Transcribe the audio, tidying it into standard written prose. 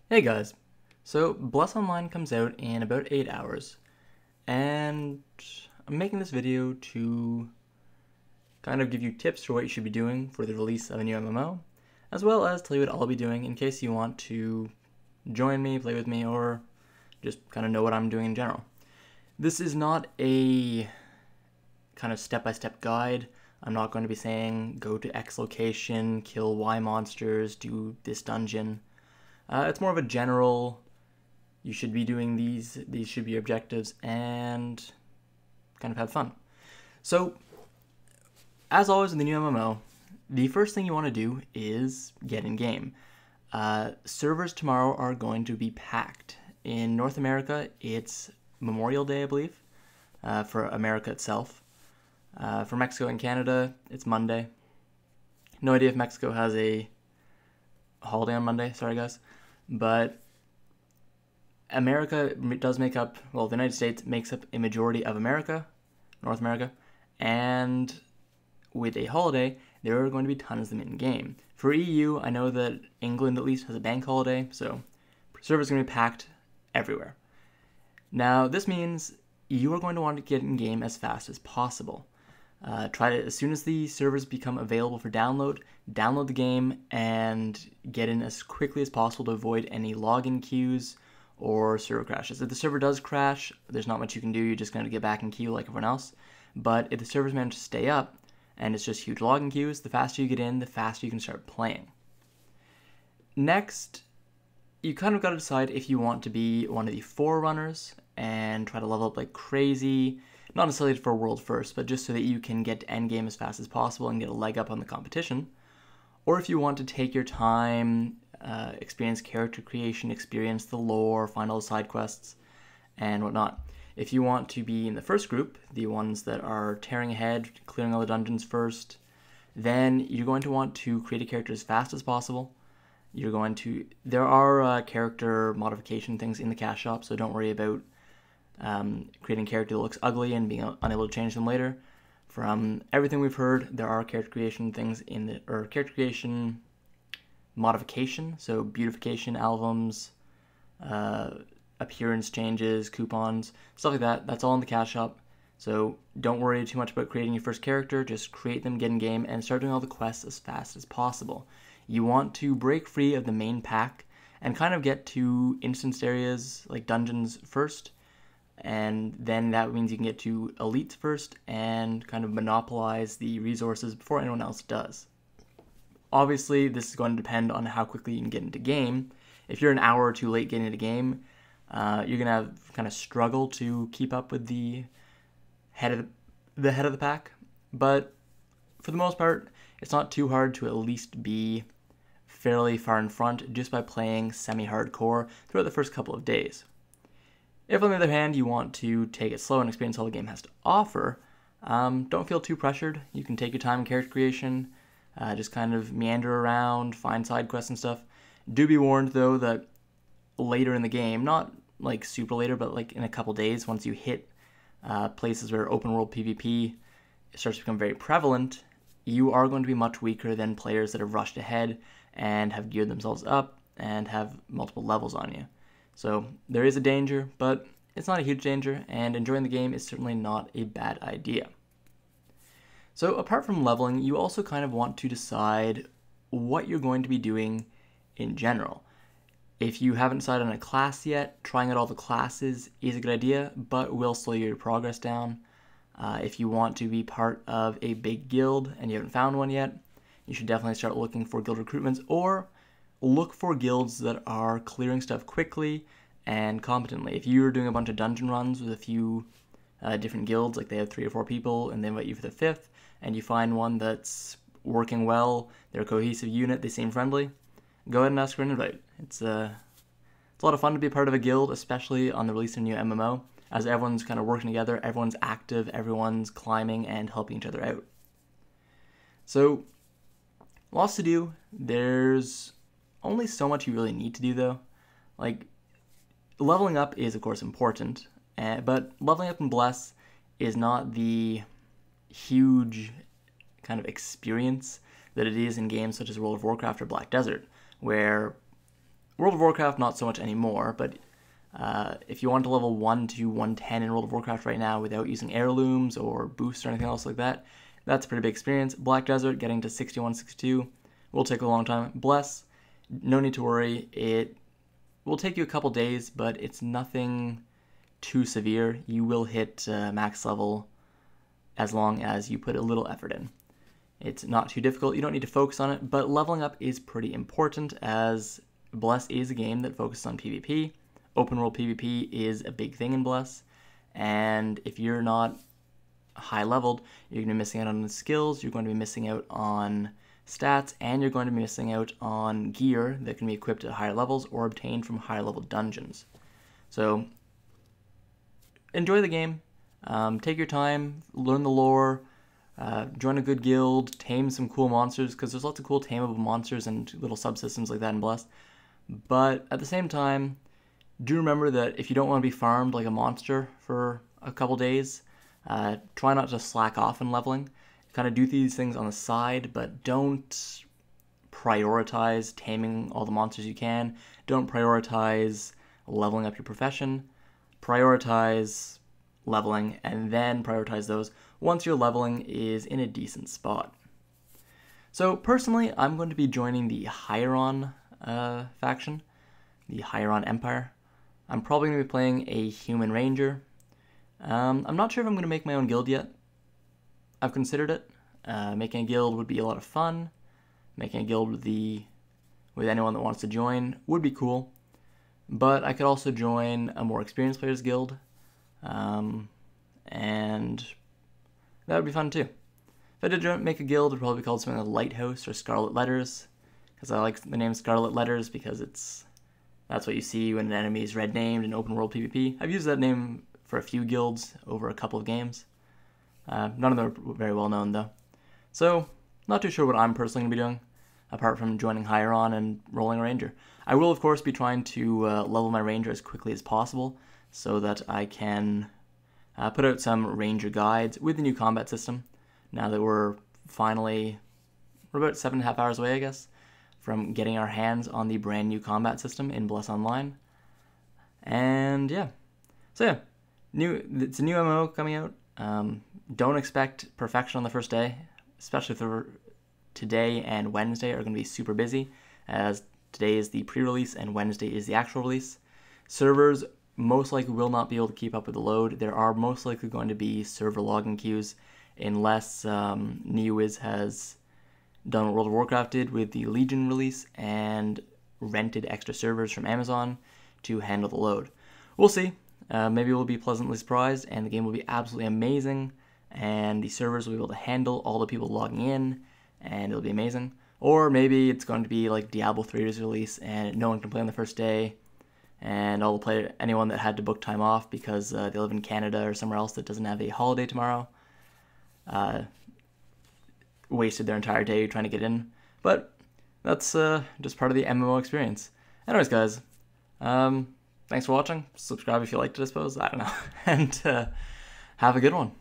Hey guys, so Bless Online comes out in about 8 hours, and I'm making this video to kind of give you tips for what you should be doing for the release of a new MMO, as well as tell you what I'll be doing in case you want to join me, play with me, or just kind of know what I'm doing in general. This is not a kind of step-by-step guide. I'm not going to be saying go to X location, kill Y monsters, do this dungeon. It's more of a general you should be doing these should be your objectives, and kind of have fun. So, as always in the new MMO, the first thing you want to do is get in game. Servers tomorrow are going to be packed. In North America, it's Memorial Day, I believe, for America itself. For Mexico and Canada, it's Monday. No idea if Mexico has a holiday on Monday, sorry guys. But America does make up, well, the United States makes up a majority of America, North America, and with a holiday, there are going to be tons of them in game. For EU, I know that England at least has a bank holiday, so servers are going to be packed everywhere. Now, this means you are going to want to get in game as fast as possible. Try to, as soon as the servers become available for download the game and get in as quickly as possible to avoid any login queues or server crashes. If the server does crash, there's not much you can do. You're just going to get back in queue like everyone else. But if the servers manage to stay up and it's just huge login queues, the faster you get in, the faster you can start playing. Next, you kind of got to decide if you want to be one of the forerunners and try to level up like crazy, not necessarily for world first, but just so that you can get to endgame as fast as possible and get a leg up on the competition. Or if you want to take your time, experience character creation, experience the lore, find all the side quests, and whatnot. If you want to be in the first group, the ones that are tearing ahead, clearing all the dungeons first, then you're going to want to create a character as fast as possible. There are character modification things in the cash shop, so don't worry about creating a character that looks ugly and being unable to change them later. From everything we've heard, there are character creation things character creation modification, so beautification albums, appearance changes, coupons, stuff like that. That's all in the cash shop. So don't worry too much about creating your first character. Just create them, get in game, and start doing all the quests as fast as possible. You want to break free of the main pack and kind of get to instanced areas like dungeons first, and then that means you can get to elites first and kind of monopolize the resources before anyone else does. Obviously, this is going to depend on how quickly you can get into game. If you're an hour or two late getting into game, you're gonna have kind of struggle to keep up with the head of the pack. But for the most part, it's not too hard to at least be fairly far in front just by playing semi-hardcore throughout the first couple of days. If, on the other hand, you want to take it slow and experience all the game has to offer, don't feel too pressured. You can take your time in character creation, just kind of meander around, find side quests and stuff. Do be warned, though, that later in the game, not like super later, but like in a couple days, once you hit places where open world PvP starts to become very prevalent, you are going to be much weaker than players that have rushed ahead and have geared themselves up and have multiple levels on you. So there is a danger, but it's not a huge danger, and enjoying the game is certainly not a bad idea. So apart from leveling, you also kind of want to decide what you're going to be doing in general. If you haven't decided on a class yet, trying out all the classes is a good idea, but will slow your progress down. If you want to be part of a big guild and you haven't found one yet, you should definitely start looking for guild recruitments, or look for guilds that are clearing stuff quickly and competently. If you're doing a bunch of dungeon runs with a few different guilds, like they have 3 or 4 people and they invite you for the 5th, and you find one that's working well, they're a cohesive unit, they seem friendly, go ahead and ask for an invite. It's a lot of fun to be a part of a guild, especially on the release of a new MMO, as everyone's kind of working together, everyone's active, everyone's climbing and helping each other out. So, lots to do. There's only so much you really need to do, though. Like, leveling up is, of course, important, but leveling up in Bless is not the huge kind of experience that it is in games such as World of Warcraft or Black Desert, where World of Warcraft, not so much anymore, but if you want to level 1 to 110 in World of Warcraft right now without using heirlooms or boosts or anything else like that, that's a pretty big experience. Black Desert, getting to 61, 62, will take a long time. Bless, no need to worry. It will take you a couple days, but it's nothing too severe. You will hit max level as long as you put a little effort in. It's not too difficult. You don't need to focus on it, but leveling up is pretty important, as Bless is a game that focuses on PvP. Open world PvP is a big thing in Bless, and if you're not high leveled, you're going to be missing out on the skills, you're going to be missing out on stats, and you're going to be missing out on gear that can be equipped at higher levels or obtained from higher level dungeons. So enjoy the game, take your time, learn the lore, join a good guild, tame some cool monsters, because there's lots of cool tameable monsters and little subsystems like that in Bless. But at the same time, do remember that if you don't want to be farmed like a monster for a couple days, try not to slack off in leveling. Kind of do these things on the side, but don't prioritize taming all the monsters you can. Don't prioritize leveling up your profession. Prioritize leveling, and then prioritize those once your leveling is in a decent spot. So personally, I'm going to be joining the Hieron faction, the Hieron Empire. I'm probably going to be playing a human ranger. I'm not sure if I'm going to make my own guild yet. I've considered it. Making a guild would be a lot of fun. Making a guild with anyone that wants to join would be cool. But I could also join a more experienced players guild. And that would be fun too. If I did make a guild, it would probably be called something like Lighthouse or Scarlet Letters, because I like the name Scarlet Letters because that's what you see when an enemy is red named in open world PvP. I've used that name for a few guilds over a couple of games. None of them are very well known though. So, not too sure what I'm personally going to be doing, apart from joining Hieron and rolling a ranger. I will of course be trying to level my ranger as quickly as possible, so that I can put out some ranger guides with the new combat system, now that we're about 7.5 hours away, I guess, from getting our hands on the brand new combat system in Bless Online. And yeah. So yeah, it's a new MMO coming out. Don't expect perfection on the first day, especially if today and Wednesday are going to be super busy, as today is the pre-release and Wednesday is the actual release. Servers most likely will not be able to keep up with the load. There are most likely going to be server login queues, unless NeoWiz has done what World of Warcraft did with the Legion release and rented extra servers from Amazon to handle the load. We'll see. Maybe we'll be pleasantly surprised and the game will be absolutely amazing and the servers will be able to handle all the people logging in and it'll be amazing. Or maybe it's going to be like Diablo 3's release and no one can play on the first day, and anyone that had to book time off because they live in Canada or somewhere else that doesn't have a holiday tomorrow wasted their entire day trying to get in. But that's just part of the MMO experience. Anyways, guys, thanks for watching. Subscribe if you liked it, I suppose. I don't know. And have a good one.